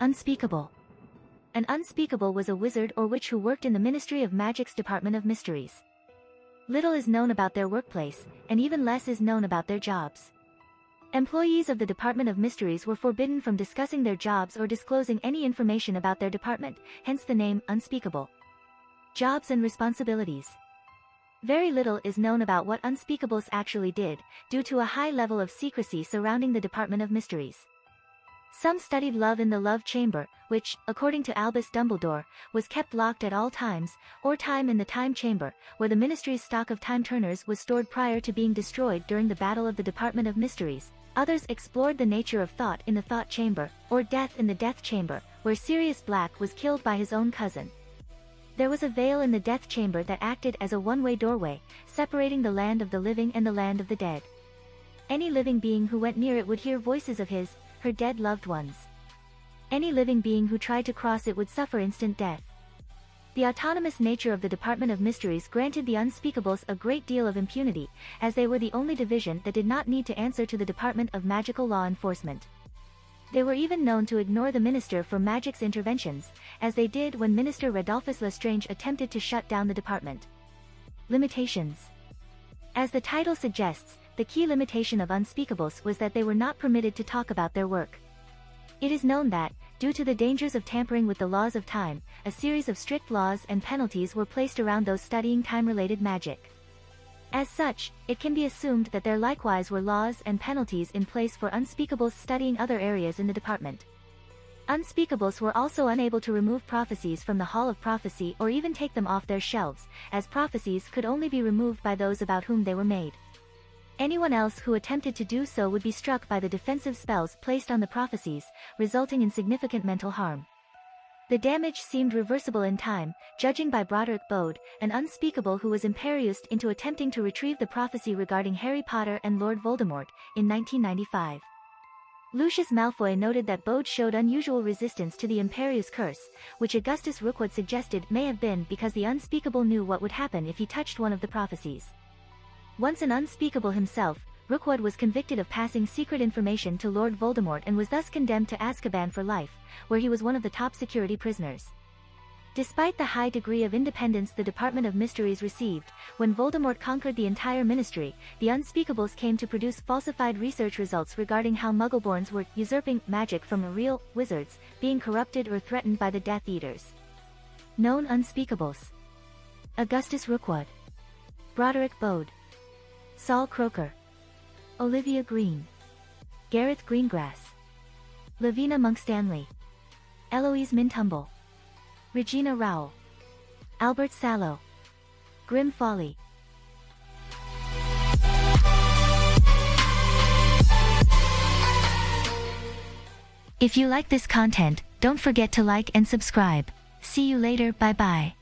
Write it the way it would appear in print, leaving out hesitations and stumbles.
Unspeakable. An Unspeakable was a wizard or witch who worked in the Ministry of Magic's Department of Mysteries. Little is known about their workplace, and even less is known about their jobs. Employees of the Department of Mysteries were forbidden from discussing their jobs or disclosing any information about their department, hence the name Unspeakable. Jobs and responsibilities. Very little is known about what Unspeakables actually did, due to a high level of secrecy surrounding the Department of Mysteries. Some studied love in the love chamber, which, according to Albus Dumbledore, was kept locked at all times, or time in the time chamber, where the Ministry's stock of time turners was stored prior to being destroyed during the Battle of the Department of Mysteries. Others explored the nature of thought in the thought chamber, or death in the death chamber, where Sirius Black was killed by his own cousin. There was a veil in the death chamber that acted as a one-way doorway, separating the land of the living and the land of the dead. Any living being who went near it would hear voices of her dead loved ones. Any living being who tried to cross it would suffer instant death. The autonomous nature of the Department of Mysteries granted the Unspeakables a great deal of impunity, as they were the only division that did not need to answer to the Department of Magical Law Enforcement. They were even known to ignore the Minister for Magic's interventions, as they did when Minister Rodolphus Lestrange attempted to shut down the department. Limitations. As the title suggests, the key limitation of Unspeakables was that they were not permitted to talk about their work. It is known that, due to the dangers of tampering with the laws of time, a series of strict laws and penalties were placed around those studying time-related magic. As such, it can be assumed that there likewise were laws and penalties in place for Unspeakables studying other areas in the department. Unspeakables were also unable to remove prophecies from the Hall of Prophecy or even take them off their shelves, as prophecies could only be removed by those about whom they were made. Anyone else who attempted to do so would be struck by the defensive spells placed on the prophecies, resulting in significant mental harm. The damage seemed reversible in time, judging by Broderick Bode, an Unspeakable who was imperioused into attempting to retrieve the prophecy regarding Harry Potter and Lord Voldemort, in 1995. Lucius Malfoy noted that Bode showed unusual resistance to the Imperius Curse, which Augustus Rookwood suggested may have been because the Unspeakable knew what would happen if he touched one of the prophecies. Once an Unspeakable himself, Rookwood was convicted of passing secret information to Lord Voldemort and was thus condemned to Azkaban for life, where he was one of the top security prisoners. Despite the high degree of independence the Department of Mysteries received, when Voldemort conquered the entire ministry, the Unspeakables came to produce falsified research results regarding how Muggleborns were usurping magic from real wizards, being corrupted or threatened by the Death Eaters. Known Unspeakables: Augustus Rookwood, Broderick Bode, Saul Croker, Olivia Green, Gareth Greengrass, Lavina Monk-Stanley, Eloise Mintumble, Regina Rowell, Albert Sallow, Grim Folly. If you like this content, don't forget to like and subscribe. See you later, bye bye.